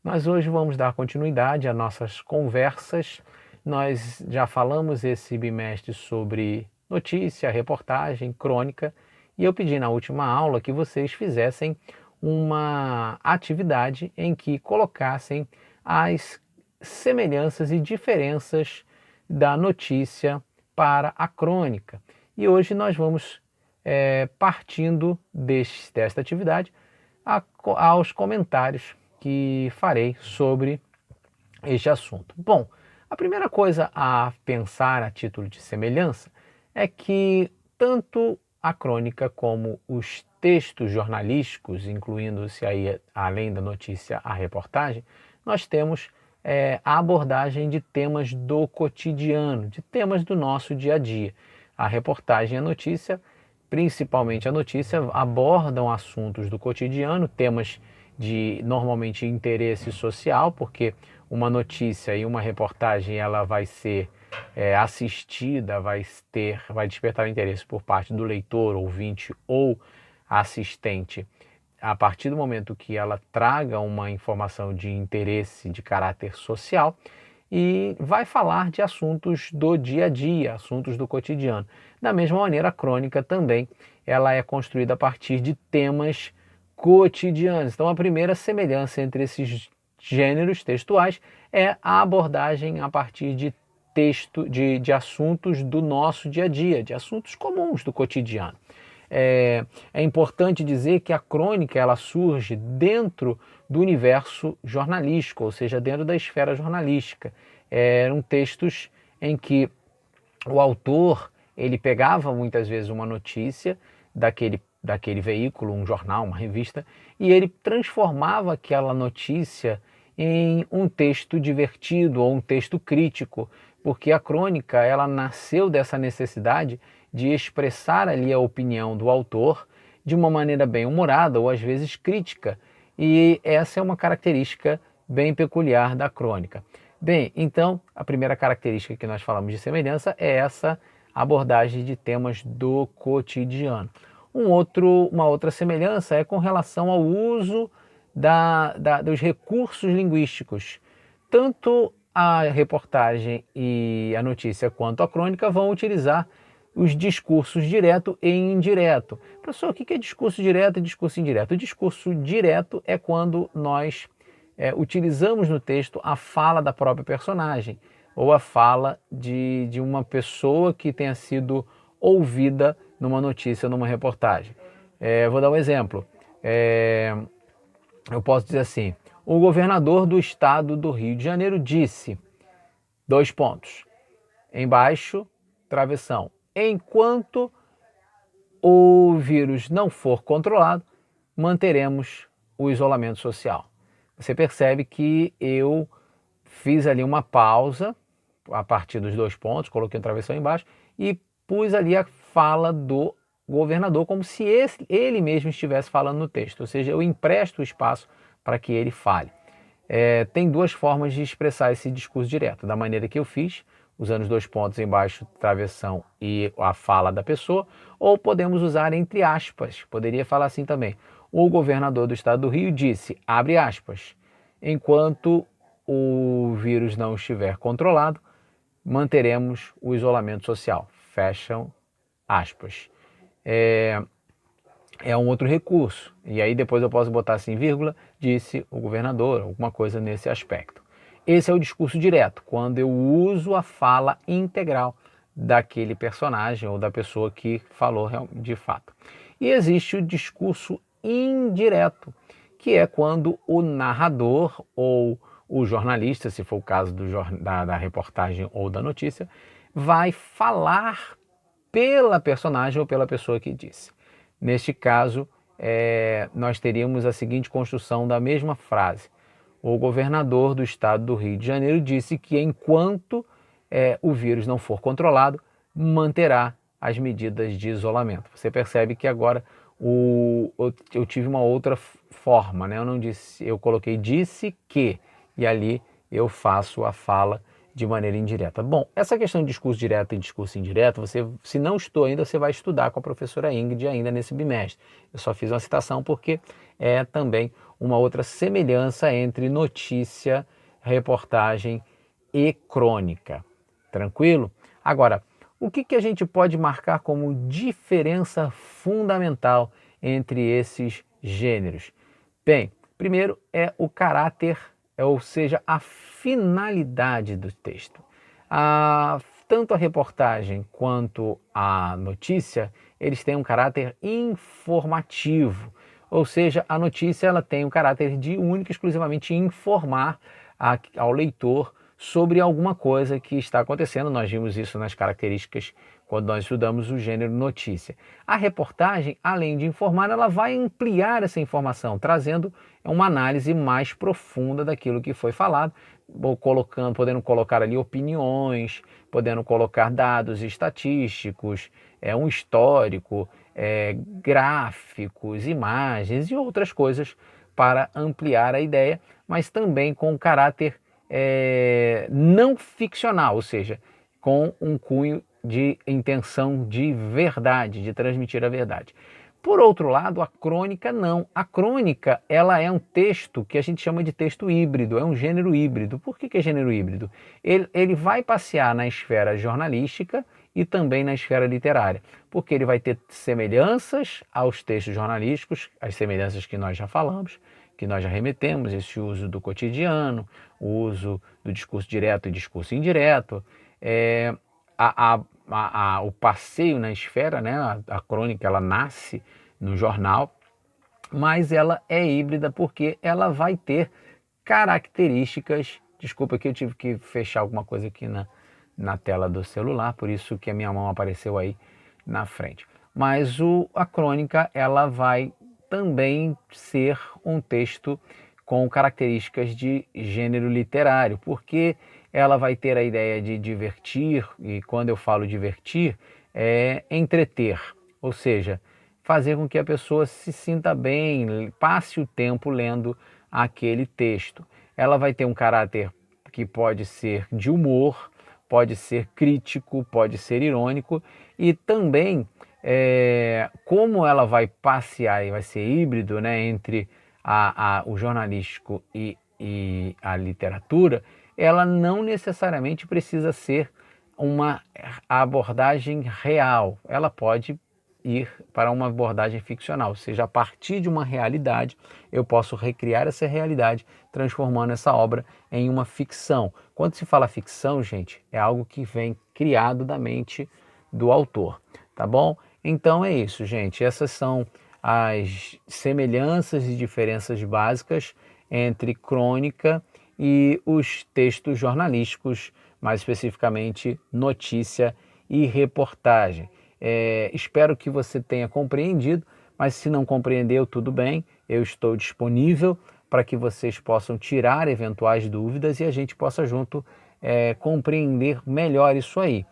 Nós hoje vamos dar continuidade às nossas conversas. Nós já falamos esse bimestre sobre notícia, reportagem, crônica, e eu pedi na última aula que vocês fizessem uma atividade em que colocassem as semelhanças e diferenças da notícia para a crônica. E hoje nós vamos, partindo desta atividade, aos comentários que farei sobre este assunto. Bom, a primeira coisa a pensar a título de semelhança é que tanto a crônica como os textos jornalísticos, incluindo-se aí, além da notícia, a reportagem, nós temos a abordagem de temas do cotidiano, de temas do nosso dia a dia. A reportagem e a notícia, principalmente a notícia, abordam assuntos do cotidiano, temas de normalmente interesse social, porque uma notícia e uma reportagem ela vai ser assistida, vai despertar interesse por parte do leitor, ouvinte ou assistente, a partir do momento que ela traga uma informação de interesse de caráter social e vai falar de assuntos do dia a dia, assuntos do cotidiano. Da mesma maneira, a crônica também ela é construída a partir de temas cotidianos. Então, a primeira semelhança entre esses gêneros textuais é a abordagem a partir de de assuntos do nosso dia a dia, de assuntos comuns do cotidiano. É importante dizer que a crônica ela surge dentro do universo jornalístico, ou seja, dentro da esfera jornalística. Eram textos em que o autor ele pegava muitas vezes uma notícia daquele veículo, um jornal, uma revista, e ele transformava aquela notícia em um texto divertido ou um texto crítico, porque a crônica ela nasceu dessa necessidade de expressar ali a opinião do autor de uma maneira bem humorada ou às vezes crítica, e essa é uma característica bem peculiar da crônica. Bem, então a primeira característica que nós falamos de semelhança é essa abordagem de temas do cotidiano. Uma outra semelhança é com relação ao uso dos recursos linguísticos. Tanto a reportagem e a notícia quanto a crônica vão utilizar os discursos direto e indireto. Professor, o que é discurso direto e discurso indireto? O discurso direto é quando nós utilizamos no texto a fala da própria personagem ou a fala de uma pessoa que tenha sido ouvida numa notícia, numa reportagem. Vou dar um exemplo. Eu posso dizer assim: o governador do estado do Rio de Janeiro disse, dois pontos, embaixo, travessão, enquanto o vírus não for controlado, manteremos o isolamento social. Você percebe que eu fiz ali uma pausa a partir dos dois pontos, coloquei a travessão embaixo e pus ali a fala do governador como se ele mesmo estivesse falando no texto, ou seja, eu empresto o espaço para que ele fale. Tem duas formas de expressar esse discurso direto, da maneira que eu fiz, usando os dois pontos embaixo, travessão e a fala da pessoa, ou podemos usar entre aspas, poderia falar assim também. O governador do estado do Rio disse, abre aspas, enquanto o vírus não estiver controlado, manteremos o isolamento social, fecham aspas. É um outro recurso, e aí depois eu posso botar assim, vírgula, disse o governador, alguma coisa nesse aspecto. Esse é o discurso direto, quando eu uso a fala integral daquele personagem ou da pessoa que falou de fato. E existe o discurso indireto, que é quando o narrador ou o jornalista, se for o caso da reportagem ou da notícia, vai falar pela personagem ou pela pessoa que disse. Neste caso, nós teríamos a seguinte construção da mesma frase. O governador do estado do Rio de Janeiro disse que enquanto o vírus não for controlado, manterá as medidas de isolamento. Você percebe que agora eu tive uma outra forma, né? Eu não disse, eu coloquei disse que, e ali eu faço a fala de maneira indireta. Bom, essa questão de discurso direto e discurso indireto, você, se não estudou ainda, você vai estudar com a professora Ingrid ainda nesse bimestre. Eu só fiz uma citação porque é também uma outra semelhança entre notícia, reportagem e crônica. Tranquilo? Agora, o que a gente pode marcar como diferença fundamental entre esses gêneros? Bem, primeiro é o caráter, ou seja, a finalidade do texto. Tanto a reportagem quanto a notícia, eles têm um caráter informativo, ou seja, a notícia ela tem um caráter de único e exclusivamente informar ao leitor sobre alguma coisa que está acontecendo. Nós vimos isso nas características quando nós estudamos o gênero notícia. A reportagem, além de informar, ela vai ampliar essa informação, trazendo uma análise mais profunda daquilo que foi falado, podendo colocar ali opiniões, podendo colocar dados estatísticos, um histórico, gráficos, imagens e outras coisas para ampliar a ideia, mas também com caráter não ficcional, ou seja, com um cunho de intenção de verdade, de transmitir a verdade. Por outro lado, a crônica não. A crônica, ela é um texto que a gente chama de texto híbrido, é um gênero híbrido. Por que é gênero híbrido? Ele vai passear na esfera jornalística e também na esfera literária, porque ele vai ter semelhanças aos textos jornalísticos, as semelhanças que nós já falamos, que nós já remetemos, esse uso do cotidiano, o uso do discurso direto e discurso indireto, o passeio na esfera, né? A crônica ela nasce no jornal, mas ela é híbrida porque ela vai ter características. Desculpa que eu tive que fechar alguma coisa aqui na tela do celular, por isso que a minha mão apareceu aí na frente. Mas a crônica ela vai também ser um texto com características de gênero literário, porque ela vai ter a ideia de divertir, e quando eu falo divertir, é entreter, ou seja, fazer com que a pessoa se sinta bem, passe o tempo lendo aquele texto. Ela vai ter um caráter que pode ser de humor, pode ser crítico, pode ser irônico, e também como ela vai passear e vai ser híbrido, né, entre o jornalístico e a literatura, ela não necessariamente precisa ser uma abordagem real, ela pode ir para uma abordagem ficcional, ou seja, a partir de uma realidade eu posso recriar essa realidade, transformando essa obra em uma ficção. Quando se fala ficção, gente, é algo que vem criado da mente do autor, tá bom? Então é isso, gente, essas são as semelhanças e diferenças básicas entre crônica e os textos jornalísticos, mais especificamente notícia e reportagem. Espero que você tenha compreendido, mas se não compreendeu, tudo bem, eu estou disponível para que vocês possam tirar eventuais dúvidas e a gente possa junto compreender melhor isso aí.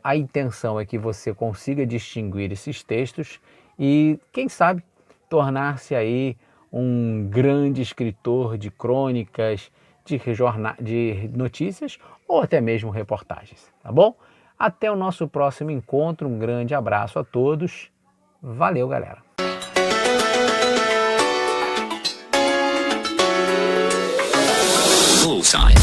A intenção é que você consiga distinguir esses textos e, quem sabe, tornar-se aí um grande escritor de crônicas, de notícias ou até mesmo reportagens, tá bom? Até o nosso próximo encontro, um grande abraço a todos, valeu galera! Bullseye.